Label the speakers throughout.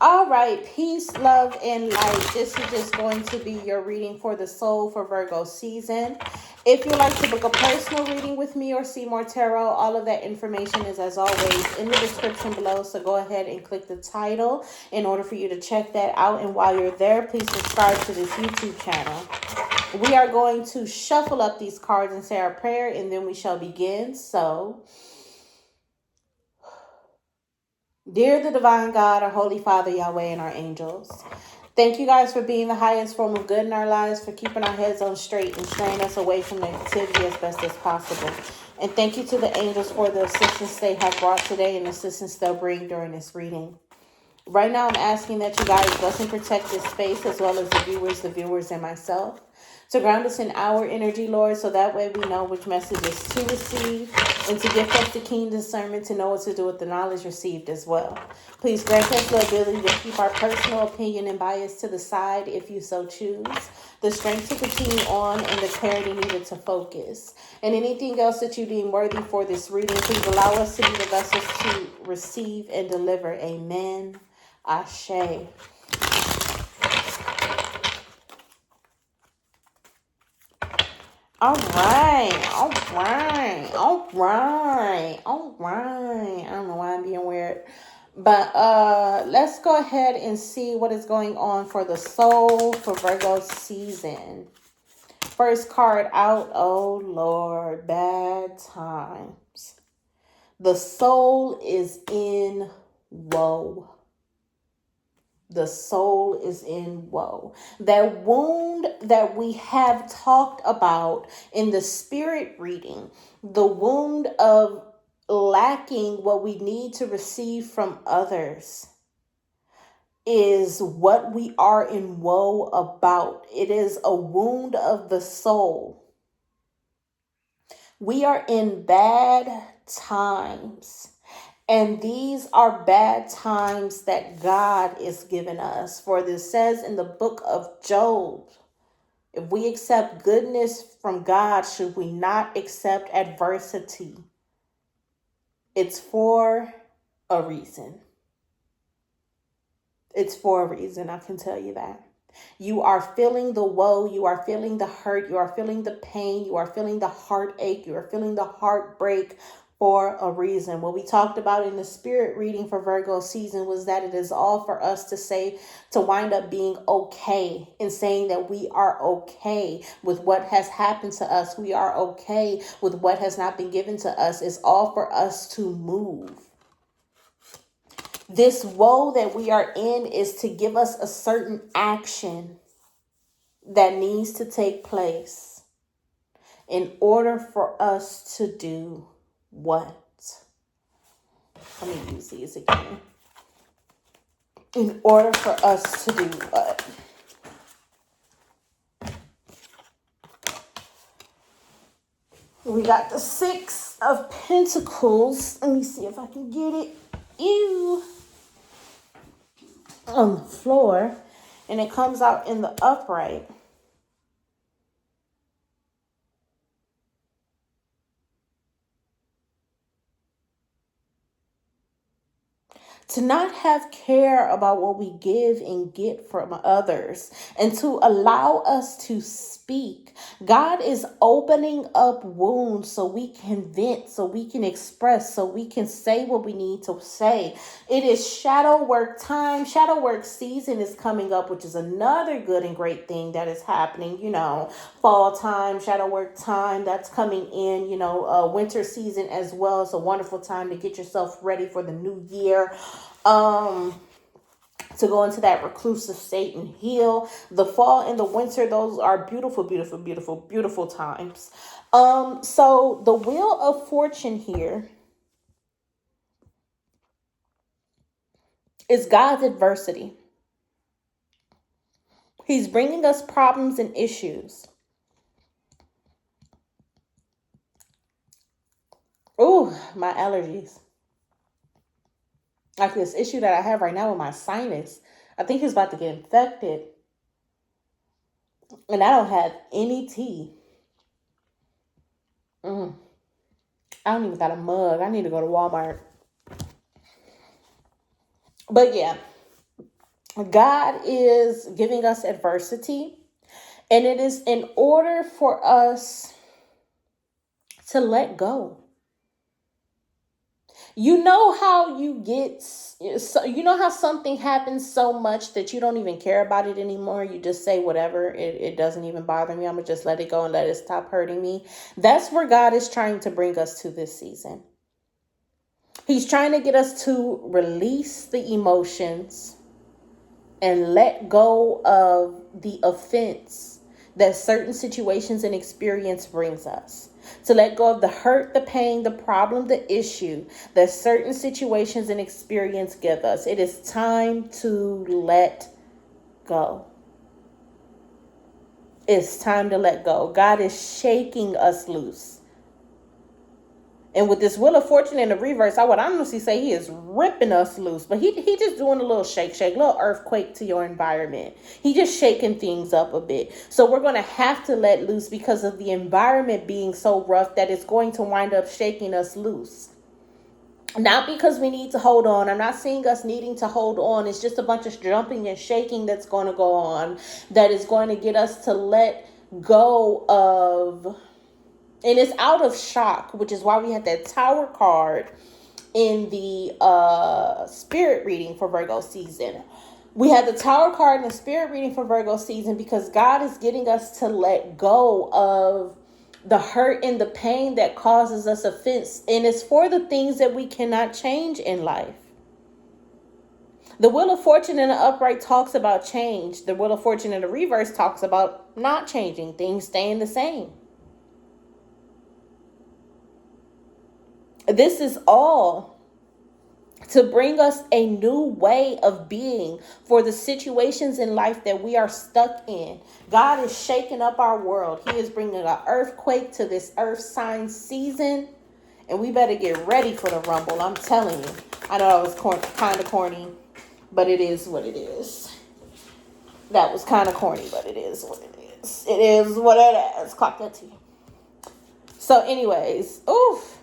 Speaker 1: All right, peace, love, and light. This is just going to be your reading for the soul for Virgo season. If you'd like to book a personal reading with me or see more tarot, all of that information is, as always, in the description below. So go ahead and click the title in order for you to check that out. And while you're there, please subscribe to this YouTube channel. We are going to shuffle up these cards and say our prayer, and then we shall begin. So, dear the divine God, our Holy Father, Yahweh, and our angels, thank you guys for being the highest form of good in our lives, for keeping our heads on straight and straying us away from negativity as best as possible. And thank you to the angels for the assistance they have brought today and the assistance they'll bring during this reading. Right now, I'm asking that you guys bless and protect this space as well as the viewers, and myself. To ground us in our energy, Lord, so that way we know which messages to receive and to give us the keen discernment to know what to do with the knowledge received as well. Please grant us the ability to keep our personal opinion and bias to the side if you so choose, the strength to continue on, and the clarity needed to focus. And anything else that you deem worthy for this reading, please allow us to be the vessels to receive and deliver. Amen. Ashe. All right. I don't know why I'm being weird. But let's go ahead and see what is going on for the soul for Virgo season. First card out. Oh, Lord. Bad times. The soul is in woe. The soul is in woe. That wound that we have talked about in the spirit reading, the wound of lacking what we need to receive from others, is what we are in woe about. It is a wound of the soul. We are in bad times. And these are bad times that God is giving us. For this says in the book of Job, if we accept goodness from God, should we not accept adversity? It's for a reason. It's for a reason, I can tell you that. You are feeling the woe, you are feeling the hurt, you are feeling the pain, you are feeling the heartache, you are feeling the heartbreak for a reason. What we talked about in the spirit reading for Virgo season was that it is all for us to say, to wind up being okay and saying that we are okay with what has happened to us. We are okay with what has not been given to us. It's all for us to move. This woe that we are in is to give us a certain action that needs to take place in order for us to do what? Let me use these again. In order for us to do what? We got the Six of Pentacles. Let me see if I can get it. Ew. On the floor. And it comes out in the upright. To not have care about what we give and get from others, and to allow us to speak. God is opening up wounds so we can vent, so we can express, so we can say what we need to say. It is shadow work time. Shadow work season is coming up, which is another good and great thing that is happening. Fall time, shadow work time, that's coming in. Winter season as well. It's a wonderful time to get yourself ready for the new year. To go into that reclusive state and heal. The fall and the winter, those are beautiful, beautiful, beautiful, beautiful times. So the Wheel of Fortune here is God's adversity. He's bringing us problems and issues. Ooh, my allergies. Like this issue that I have right now with my sinus. I think it's about to get infected. And I don't have any tea. I don't even got a mug. I need to go to Walmart. But yeah. God is giving us adversity, and it is in order for us to let go. You know how you know how something happens so much that you don't even care about it anymore. You just say whatever, it doesn't even bother me. I'm going to just let it go and let it stop hurting me. That's where God is trying to bring us to this season. He's trying to get us to release the emotions and let go of the offense that certain situations and experience brings us. To let go of the hurt, the pain, the problem, the issue that certain situations and experience give us. It is time to let go. It's time to let go. God is shaking us loose. And with this Wheel of Fortune in the reverse, I would honestly say he is ripping us loose. But he just doing a little shake, little earthquake to your environment. He just shaking things up a bit. So we're going to have to let loose because of the environment being so rough that it's going to wind up shaking us loose. Not because we need to hold on. I'm not seeing us needing to hold on. It's just a bunch of jumping and shaking that's going to go on that is going to get us to let go of. And it's out of shock, which is why we had that Tower card in the spirit reading for Virgo season. We had the Tower card in the spirit reading for Virgo season because God is getting us to let go of the hurt and the pain that causes us offense. And it's for the things that we cannot change in life. The Wheel of Fortune in the upright talks about change. The Wheel of Fortune in the reverse talks about not changing, things staying the same. This is all to bring us a new way of being for the situations in life that we are stuck in. God is shaking up our world. He is bringing an earthquake to this earth sign season. And we better get ready for the rumble. I'm telling you. I know it was kind of corny, but it is what it is. That was kind of corny, but it is what it is. It is what it is. Clock that to you. So anyways, oof.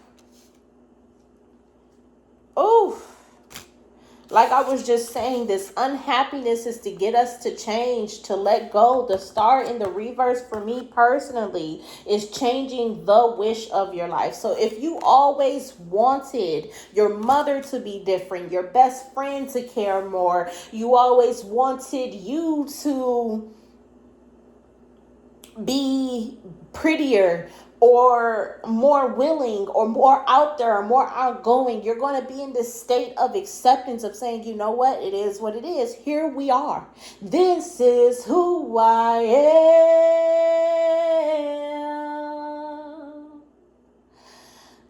Speaker 1: Like I was just saying, this unhappiness is to get us to change, to let go. The star in the reverse for me personally is changing the wish of your life. So if you always wanted your mother to be different, your best friend to care more, you always wanted you to be prettier or more willing or more out there or more outgoing, you're going to be in this state of acceptance of saying, you know what, it is what it is. Here we are. This is who I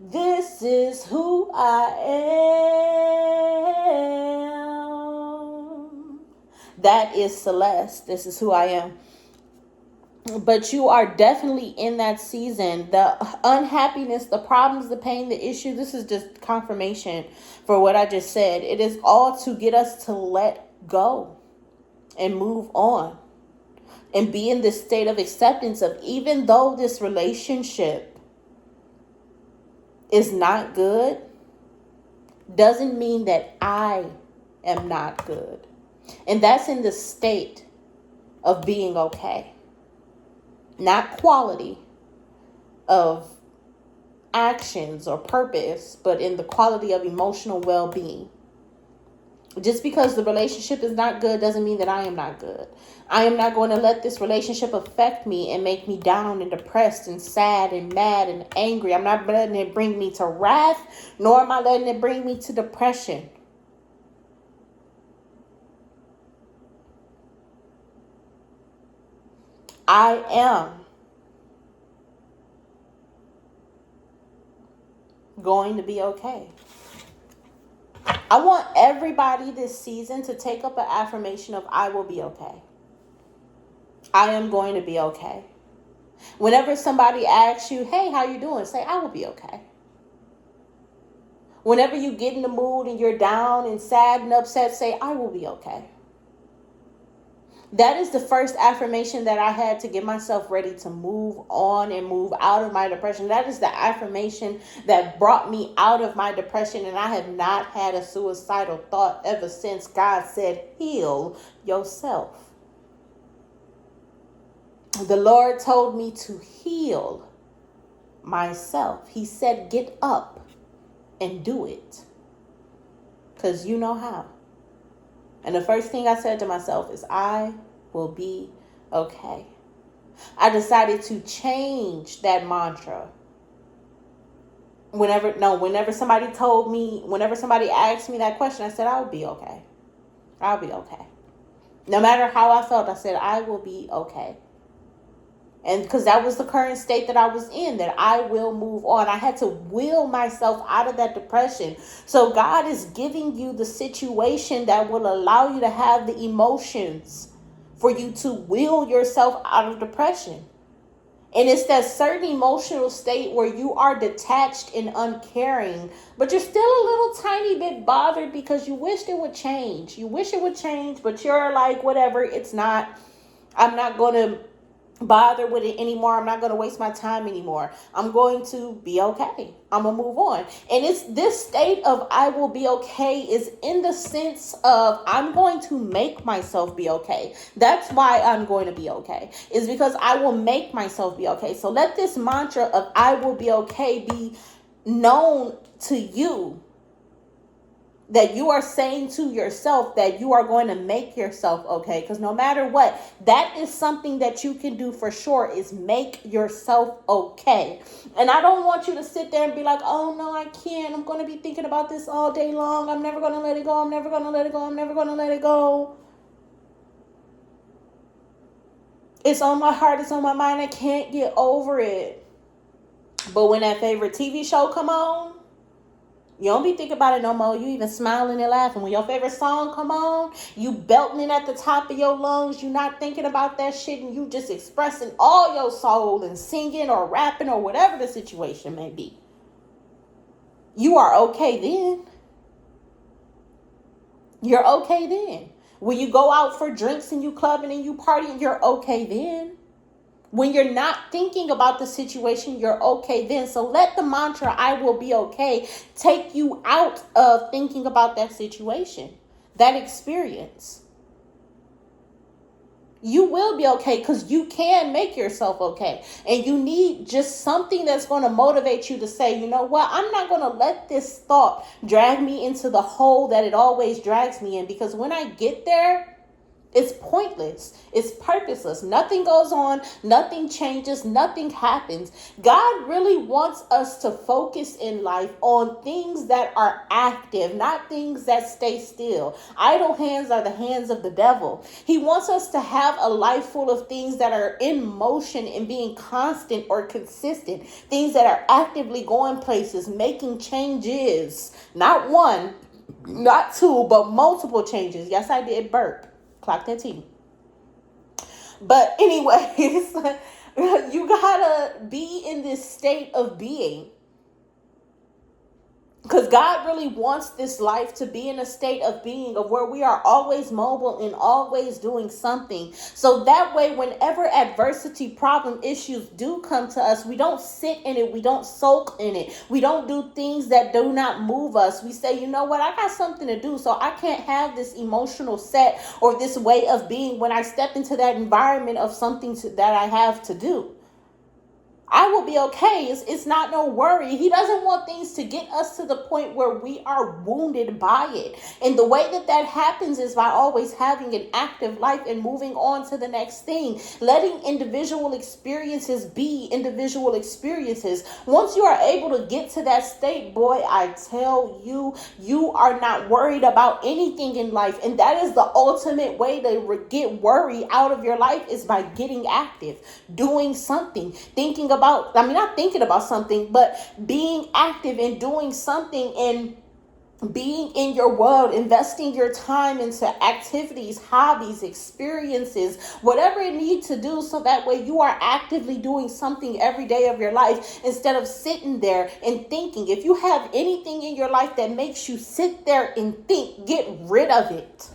Speaker 1: am. This is who I am. That is Celeste. This is who I am. But you are definitely in that season. The unhappiness, the problems, the pain, the issue. This is just confirmation for what I just said. It is all to get us to let go and move on and be in this state of acceptance of, even though this relationship is not good, doesn't mean that I am not good. And that's in the state of being okay. Not quality of actions or purpose, but in the quality of emotional well-being. Just because the relationship is not good doesn't mean that I am not good. I am not going to let this relationship affect me and make me down and depressed and sad and mad and angry. I'm not letting it bring me to wrath, nor am I letting it bring me to depression. I am going to be okay. I want everybody this season to take up an affirmation of, I will be okay. I am going to be okay. Whenever somebody asks you, hey, how you doing? Say, I will be okay. Whenever you get in the mood and you're down and sad and upset, say, I will be okay. That is the first affirmation that I had to get myself ready to move on and move out of my depression. That is the affirmation that brought me out of my depression. And I have not had a suicidal thought ever since. God said, heal yourself. The Lord told me to heal myself. He said, get up and do it. Because you know how. And the first thing I said to myself is, I will be okay. I decided to change that mantra. Whenever somebody asked me that question, I said, I'll be okay. I'll be okay. No matter how I felt, I said, I will be okay. And because that was the current state that I was in, that I will move on. I had to will myself out of that depression. So God is giving you the situation that will allow you to have the emotions for you to will yourself out of depression. And it's that certain emotional state where you are detached and uncaring, but you're still a little tiny bit bothered because you wish it would change. You wish it would change, but you're like, whatever, it's not. I'm not going to bother with it anymore. I'm not going to waste my time anymore. I'm going to be okay. I'm going to move on. And it's this state of I will be okay is in the sense of I'm going to make myself be okay. That's why I'm going to be okay, is because I will make myself be okay. So let this mantra of I will be okay be known to you, that you are saying to yourself that you are going to make yourself okay. Because no matter what, that is something that you can do for sure, is make yourself okay. And I don't want you to sit there and be like, oh no, I can't. I'm going to be thinking about this all day long. I'm never going to let it go. I'm never going to let it go. I'm never going to let it go. It's on my heart. It's on my mind. I can't get over it. But when that favorite TV show come on, you don't be thinking about it no more. You even smiling and laughing. When your favorite song come on, you belting it at the top of your lungs. You not thinking about that shit, and you just expressing all your soul and singing or rapping or whatever the situation may be. You are okay then. You're okay then. When you go out for drinks and you clubbing and you partying, you're okay then. When you're not thinking about the situation, you're okay then. So let the mantra, I will be okay, take you out of thinking about that situation, that experience. You will be okay because you can make yourself okay. And you need just something that's going to motivate you to say, you know what, I'm not going to let this thought drag me into the hole that it always drags me in. Because when I get there, it's pointless. It's purposeless. Nothing goes on. Nothing changes. Nothing happens. God really wants us to focus in life on things that are active, not things that stay still. Idle hands are the hands of the devil. He wants us to have a life full of things that are in motion and being constant or consistent. Things that are actively going places, making changes. Not one, not two, but multiple changes. Yes, I did burp. Clock that T. But anyways, you gotta be in this state of being. Because God really wants this life to be in a state of being, of where we are always mobile and always doing something. So that way, whenever adversity, problem, issues do come to us, we don't sit in it. We don't soak in it. We don't do things that do not move us. We say, you know what? I got something to do, so I can't have this emotional set or this way of being when I step into that environment of something that I have to do. I will be okay. It's not no worry. He doesn't want things to get us to the point where we are wounded by it. And the way that happens is by always having an active life and moving on to the next thing. Letting individual experiences be individual experiences. Once you are able to get to that state, boy, I tell you, you are not worried about anything in life. And that is the ultimate way to get worry out of your life, is by getting active, doing something, not thinking about something, but being active and doing something and being in your world, investing your time into activities, hobbies, experiences, whatever it needs to do, so that way you are actively doing something every day of your life instead of sitting there and thinking. If you have anything in your life that makes you sit there and think, get rid of it.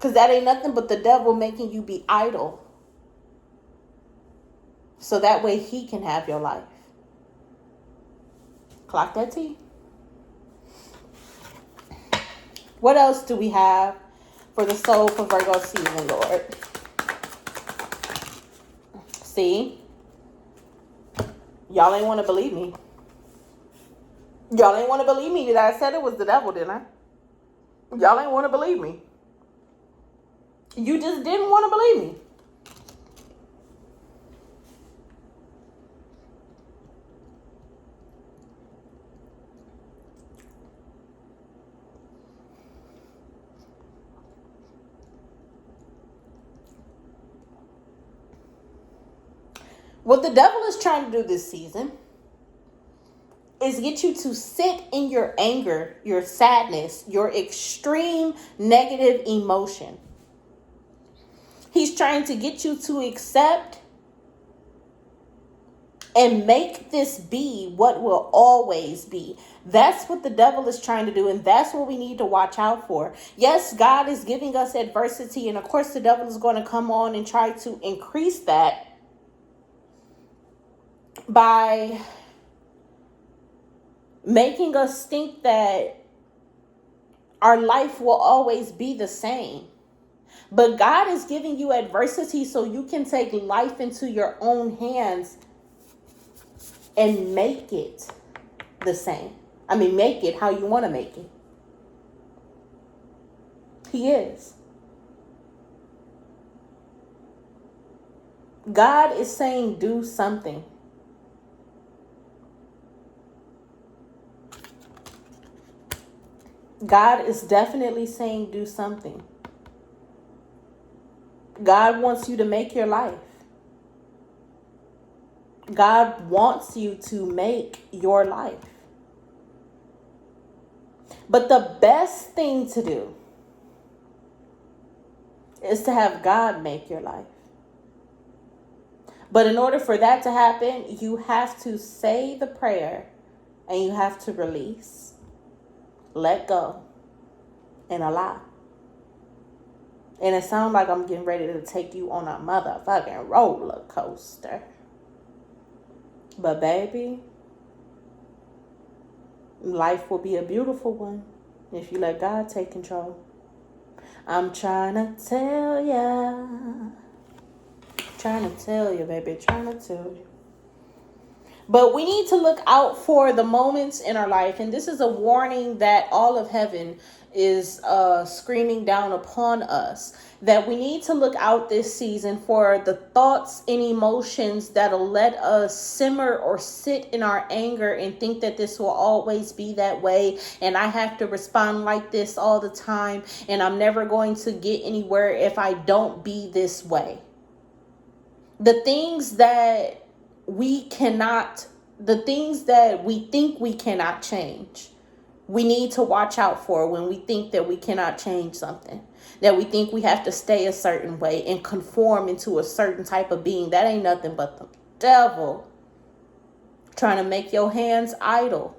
Speaker 1: Because that ain't nothing but the devil making you be idle. So that way he can have your life. Clock that T. What else do we have for the soul for Virgo season, Lord? See? Y'all ain't want to believe me. Y'all ain't want to believe me that I said it was the devil, didn't I? Y'all ain't want to believe me. You just didn't want to believe me. What the devil is trying to do this season is get you to sit in your anger, your sadness, your extreme negative emotion. He's trying to get you to accept and make this be what will always be. That's what the devil is trying to do, and that's what we need to watch out for. Yes, God is giving us adversity, and of course the devil is going to come on and try to increase that by making us think that our life will always be the same. But God is giving you adversity so you can take life into your own hands and make it the same. I mean, make it how you want to make it. He is. God is saying do something. God is definitely saying do something. God wants you to make your life. God wants you to make your life. But the best thing to do is to have God make your life. But in order for that to happen, you have to say the prayer and you have to release, let go, and allow. And it sounds like I'm getting ready to take you on a motherfucking roller coaster. But baby, life will be a beautiful one if you let God take control. I'm trying to tell ya. Trying to tell you, baby. Trying to tell you. But we need to look out for the moments in our life. And this is a warning that all of heaven is screaming down upon us. That we need to look out this season for the thoughts and emotions that'll let us simmer or sit in our anger and think that this will always be that way. And I have to respond like this all the time. And I'm never going to get anywhere if I don't be this way. The things that we think we cannot change, we need to watch out for when we think that we cannot change something, that we think we have to stay a certain way and conform into a certain type of being. That ain't nothing but the devil trying to make your hands idle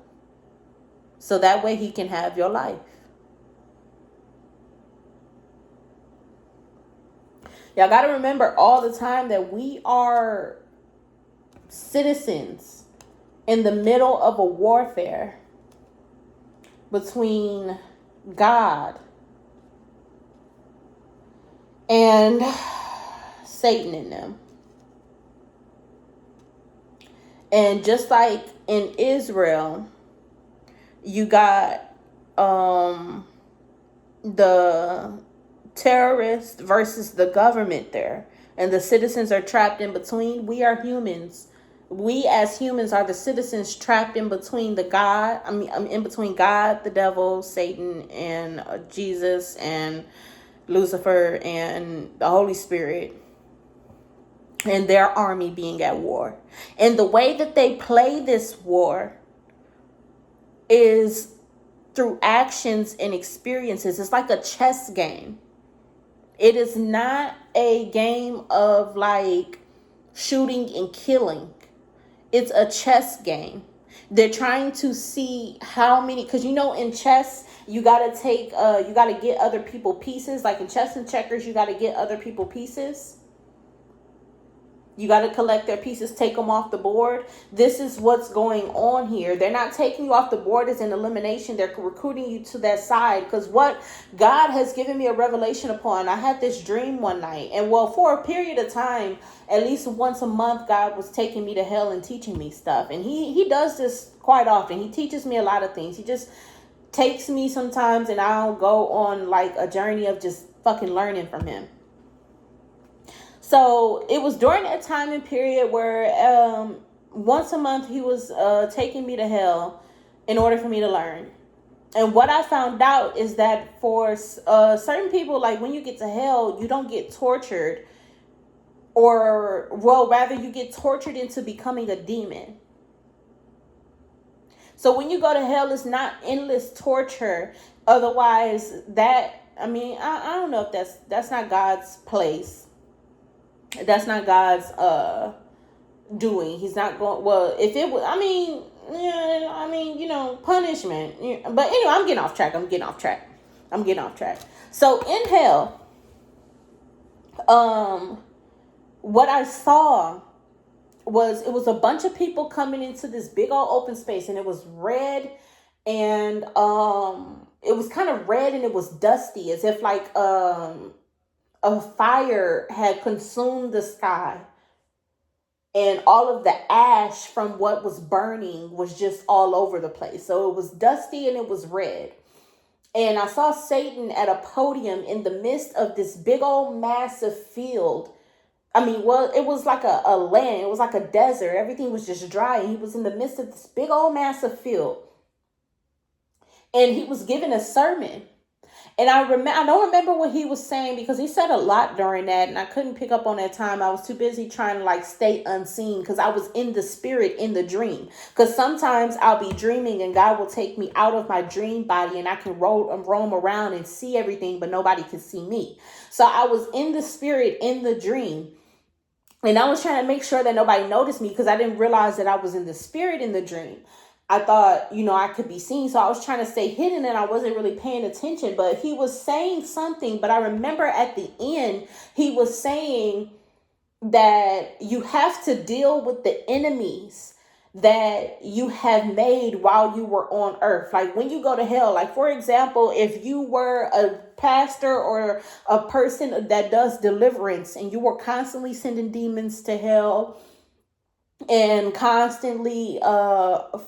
Speaker 1: so that way he can have your life. Y'all got to remember all the time that we are citizens in the middle of a warfare between God and Satan in them. And just like in Israel, you got the terrorists versus the government there. And the citizens are trapped in between. We are humans. We as humans are the citizens trapped in between in between God, the devil, Satan, and Jesus, and Lucifer, and the Holy Spirit, and their army being at war. And the way that they play this war is through actions and experiences. It's like a chess game. It is not a game of like shooting and killing. It's a chess game. They're trying to see how many, because in chess you gotta you gotta get other people pieces. Like in chess and checkers, you gotta get other people pieces. You got to collect their pieces, take them off the board. This is what's going on here. They're not taking you off the board as an elimination. They're recruiting you to that side. Because what God has given me a revelation upon, I had this dream one night. And well, for a period of time, at least once a month, God was taking me to hell and teaching me stuff. And he does this quite often. He teaches me a lot of things. He just takes me sometimes and I'll go on like a journey of just fucking learning from him. So it was during that time and period where once a month he was taking me to hell in order for me to learn. And what I found out is that for certain people, like when you get to hell, you don't get tortured, or well, rather you get tortured into becoming a demon. So when you go to hell, it's not endless torture. Otherwise, I don't know if that's not God's place. That's not God's doing. He's not going. Well, if it was, punishment. But anyway, I'm getting off track. So in hell, what I saw was it was a bunch of people coming into this big old open space, and it was red, and it was kind of red, and it was dusty, as if like a fire had consumed the sky, and all of the ash from what was burning was just all over the place. So it was dusty and it was red. And I saw Satan at a podium in the midst of this big old massive field. It was like a land. It was like a desert. Everything was just dry. And he was in the midst of this big old massive field. And he was giving a sermon. And I don't remember what he was saying, because he said a lot during that, and I couldn't pick up on that time. I was too busy trying to like stay unseen, because I was in the spirit in the dream. Because sometimes I'll be dreaming and God will take me out of my dream body and I can roam around and see everything, but nobody can see me. So I was in the spirit in the dream. And I was trying to make sure that nobody noticed me, because I didn't realize that I was in the spirit in the dream. I thought, I could be seen. So I was trying to stay hidden and I wasn't really paying attention. But he was saying something. But I remember at the end, he was saying that you have to deal with the enemies that you have made while you were on earth. Like when you go to hell, like for example, if you were a pastor or a person that does deliverance and you were constantly sending demons to hell, and constantly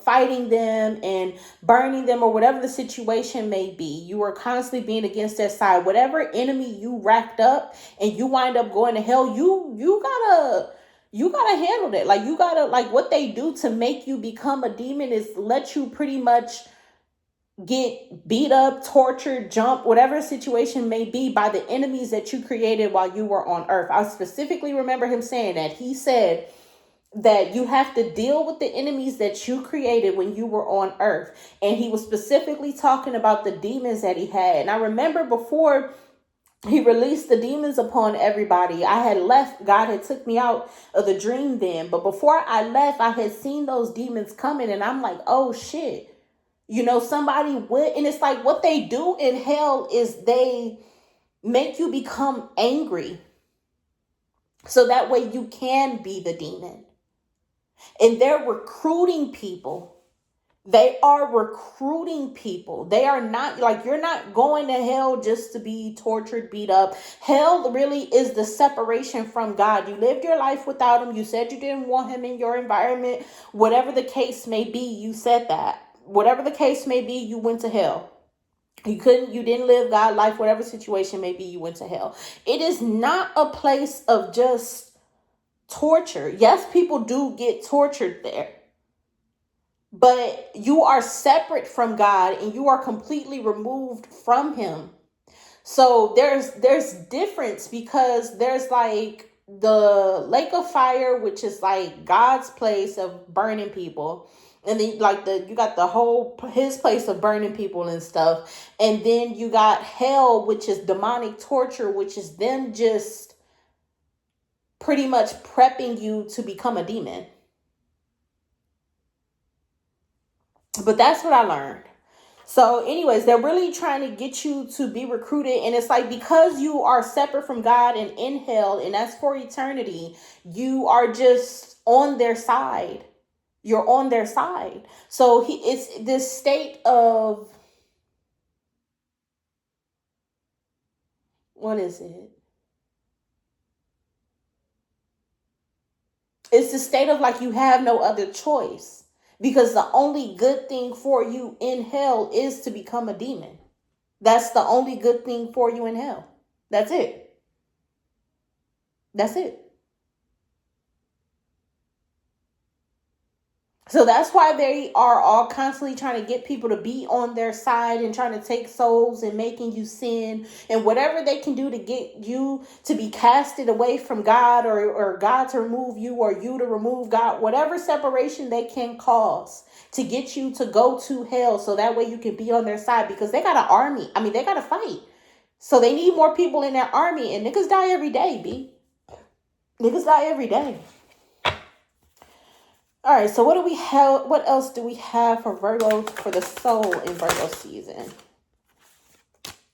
Speaker 1: fighting them and burning them, or whatever the situation may be, you are constantly being against their side. Whatever enemy you racked up and you wind up going to hell, you gotta handle that. Like you gotta, like what they do to make you become a demon is let you pretty much get beat up, tortured, jump, whatever situation may be, by the enemies that you created while you were on earth. I specifically remember him saying that. He said that you have to deal with the enemies that you created when you were on earth. And he was specifically talking about the demons that he had. And I remember before he released the demons upon everybody, I had left. God had took me out of the dream then. But before I left, I had seen those demons coming, and I'm like, oh shit. Somebody would. And it's like what they do in hell is they make you become angry, so that way you can be the demon. And they're recruiting people. They are recruiting people. They are not, like, you're not going to hell just to be tortured, beat up. Hell really is the separation from God. You lived your life without him. You said you didn't want him in your environment. Whatever the case may be, you said that. Whatever the case may be, you went to hell. You didn't live God life, whatever situation may be, you went to hell. It is not a place of just torture. Yes, people do get tortured there. But you are separate from God and you are completely removed from him. So there's difference, because there's like the lake of fire, which is like God's place of burning people. And then like you got his place of burning people and stuff. And then you got hell, which is demonic torture, which is them just pretty much prepping you to become a demon. But that's what I learned. So, anyways, they're really trying to get you to be recruited. And it's like, because you are separate from God and in hell, and that's for eternity, you are just on their side. You're on their side. So it's this state of, what is it? It's the state of like you have no other choice. Because the only good thing for you in hell is to become a demon. That's the only good thing for you in hell. That's it. That's it. So that's why they are all constantly trying to get people to be on their side and trying to take souls and making you sin and whatever they can do to get you to be casted away from God, or God to remove you, or you to remove God, whatever separation they can cause to get you to go to hell, so that way you can be on their side, because they got an army. I mean, they got to fight. So they need more people in their army, and niggas die every day, B. Niggas die every day. All right, so what do we have? What else do we have for Virgo, for the soul in Virgo season?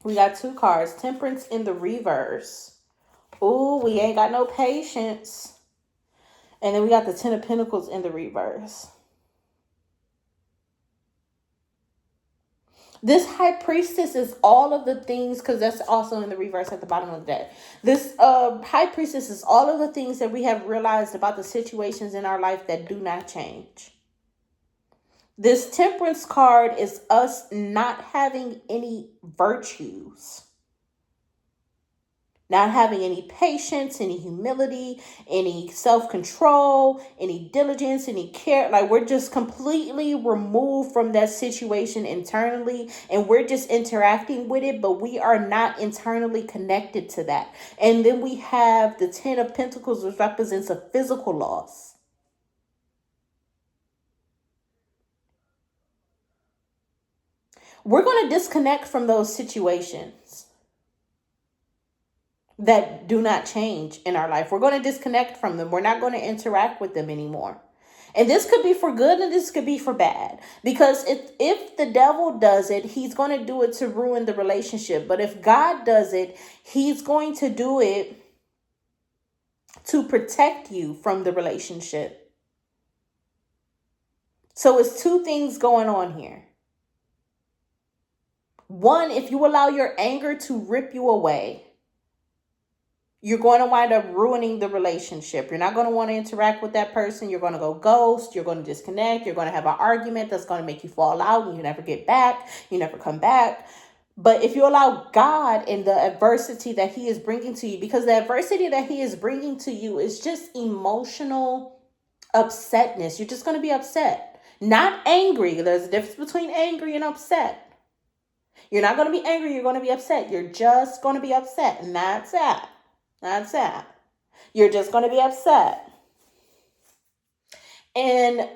Speaker 1: We got 2 cards. Temperance in the reverse. Ooh, we ain't got no patience. And then we got the 10 of Pentacles in the reverse. This High Priestess is all of the things, because that's also in the reverse at the bottom of the deck. This High Priestess is all of the things that we have realized about the situations in our life that do not change. This Temperance card is us not having any virtues. Not having any patience, any humility, any self-control, any diligence, any care. Like, we're just completely removed from that situation internally, and we're just interacting with it, but we are not internally connected to that. And then we have the 10 of Pentacles, which represents a physical loss. We're going to disconnect from those situations that do not change in our life. We're going to disconnect from them. We're not going to interact with them anymore. And this could be for good, and this could be for bad. Because if the devil does it, he's going to do it to ruin the relationship. But if God does it, he's going to do it to protect you from the relationship. So it's 2 things going on here. One, if you allow your anger to rip you away, you're going to wind up ruining the relationship. You're not going to want to interact with that person. You're going to go ghost. You're going to disconnect. You're going to have an argument that's going to make you fall out, and you never get back. You never come back. But if you allow God in the adversity that he is bringing to you, because the adversity that he is bringing to you is just emotional upsetness. You're just going to be upset. Not angry. There's a difference between angry and upset. You're not going to be angry. You're going to be upset. You're just going to be upset. And that's that. That's that. You're just going to be upset. And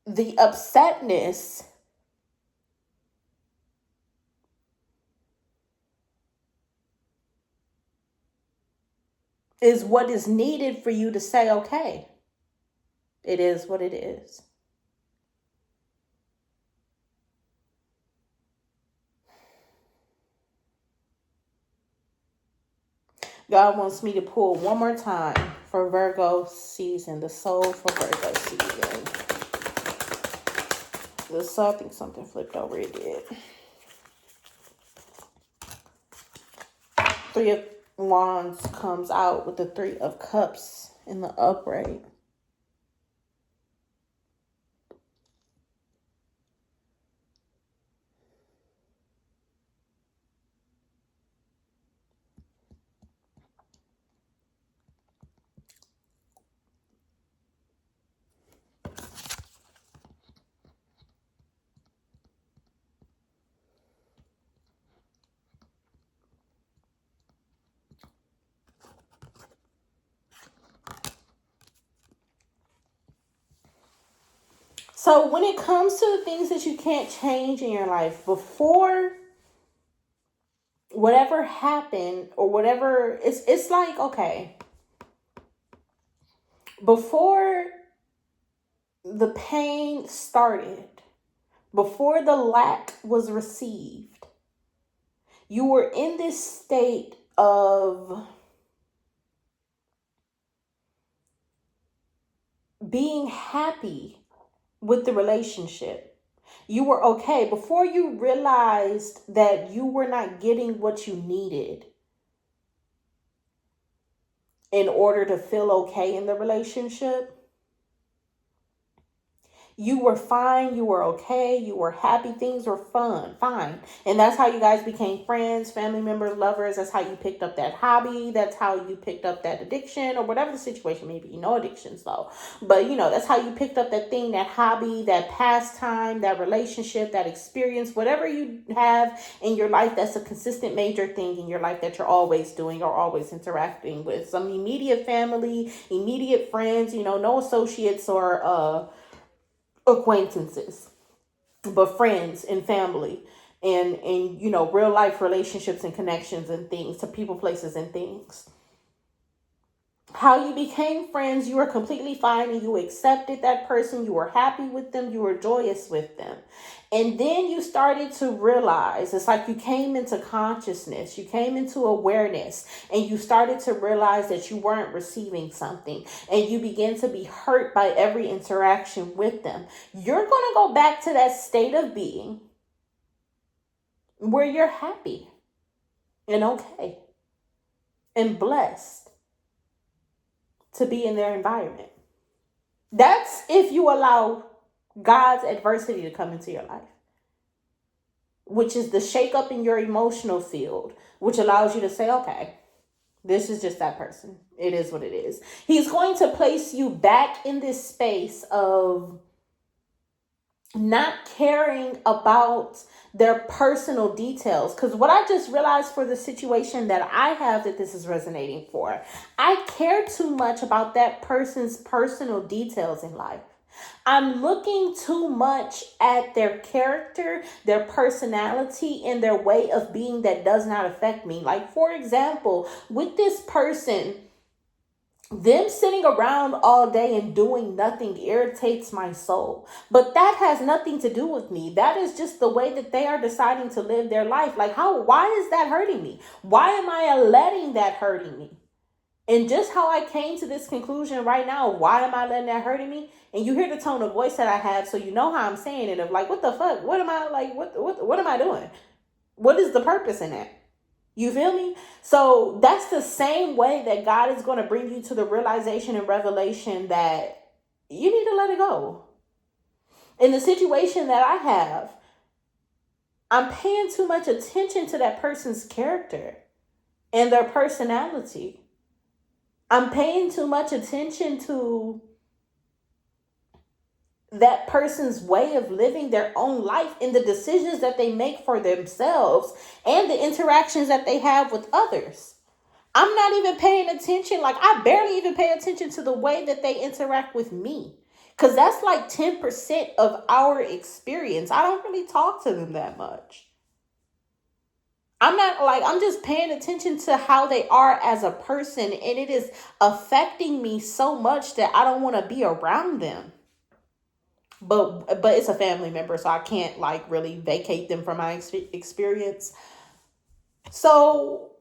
Speaker 1: the upsetness is what is needed for you to say, okay, it is what it is. God wants me to pull one more time for Virgo season, the soul for Virgo season. So I think something flipped over. It did. 3 of Wands comes out with the 3 of Cups in the upright. So when it comes to the things that you can't change in your life, before whatever happened or whatever, it's like, okay, before the pain started, before the lack was received, you were in this state of being happy with the relationship. You were okay before you realized that you were not getting what you needed in order to feel okay in the relationship. You were fine, you were okay, you were happy, things were fine. And that's how you guys became friends, family members, lovers. That's how you picked up that hobby. That's how you picked up that addiction or whatever the situation may be. No addictions though. But that's how you picked up that thing, that hobby, that pastime, that relationship, that experience, whatever you have in your life that's a consistent major thing in your life that you're always doing or always interacting with. Some immediate family, immediate friends, no associates or acquaintances, but friends and family and real life relationships and connections and things to people, places, and things. How you became friends, you were completely fine and you accepted that person, you were happy with them, you were joyous with them. And then you started to realize, it's like you came into consciousness, you came into awareness, and you started to realize that you weren't receiving something, and you began to be hurt by every interaction with them. You're going to go back to that state of being where you're happy and okay and blessed to be in their environment. That's if you allow God's adversity to come into your life, which is the shakeup in your emotional field, which allows you to say, okay, this is just that person. It is what it is. He's going to place you back in this space of not caring about their personal details. Because what I just realized for the situation that I have that this is resonating for, I care too much about that person's personal details in life. I'm looking too much at their character, their personality, and their way of being that does not affect me. Like, for example, with this person, them sitting around all day and doing nothing irritates my soul. But that has nothing to do with me. That is just the way that they are deciding to live their life. Like, why is that hurting me? Why am I letting that hurting me? And just how I came to this conclusion right now, why am I letting that hurting me? And you hear the tone of voice that I have, so you know how I'm saying it, of like, what the fuck? What am I like? What am I doing? What is the purpose in that? You feel me? So that's the same way that God is going to bring you to the realization and revelation that you need to let it go. In the situation that I have, I'm paying too much attention to that person's character and their personality. I'm paying too much attention to that person's way of living their own life and the decisions that they make for themselves and the interactions that they have with others. I'm not even paying attention. Like, I barely even pay attention to the way that they interact with me, because that's like 10% of our experience. I don't really talk to them that much. I'm just paying attention to how they are as a person, and it is affecting me so much that I don't want to be around them. But it's a family member, so I can't like really vacate them from my experience. So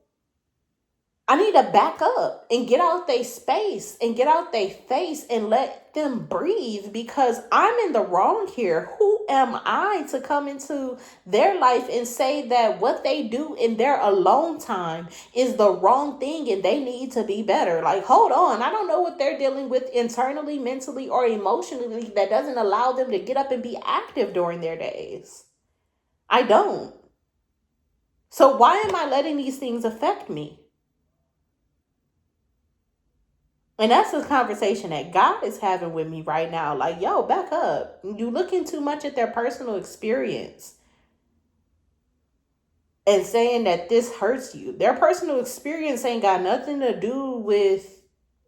Speaker 1: I need to back up and get out their space and get out their face and let them breathe, because I'm in the wrong here. Who am I to come into their life and say that what they do in their alone time is the wrong thing and they need to be better? Like, hold on. I don't know what they're dealing with internally, mentally, or emotionally that doesn't allow them to get up and be active during their days. I don't. So why am I letting these things affect me? And that's the conversation that God is having with me right now. Like, yo, back up. You looking too much at their personal experience and saying that this hurts you. Their personal experience ain't got nothing to do with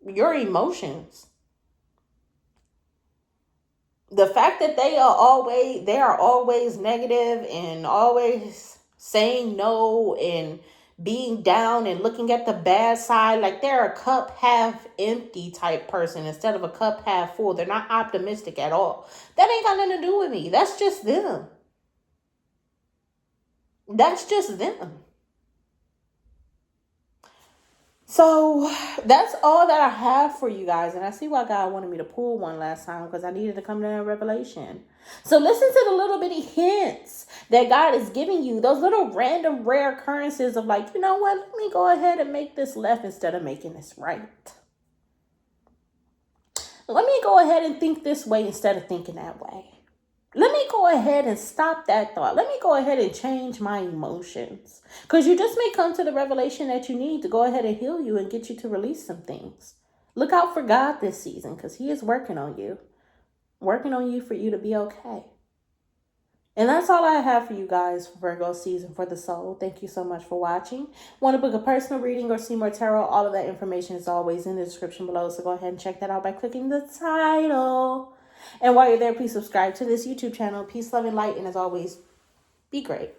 Speaker 1: your emotions. The fact that they are always negative and always saying no and being down and looking at the bad side. Like they're a cup half empty type person instead of a cup half full. They're not optimistic at all. That ain't got nothing to do with me. That's just them. That's just them. So that's all that I have for you guys. And I see why God wanted me to pull one last time, because I needed to come to a revelation. So listen to the little bitty hints that God is giving you. Those little random rare occurrences of like, you know what? Let me go ahead and make this left instead of making this right. Let me go ahead and think this way instead of thinking that way. Let me go ahead and stop that thought. Let me go ahead and change my emotions. Because you just may come to the revelation that you need to go ahead and heal you and get you to release some things. Look out for God this season, because he is working on you. Working on you for you to be okay. And that's all I have for you guys for Virgo season for the soul. Thank you so much for watching. Want to book a personal reading or see more tarot? All of that information is always in the description below. So go ahead and check that out by clicking the title. And while you're there, please subscribe to this YouTube channel. Peace, love, and light. And as always, be great.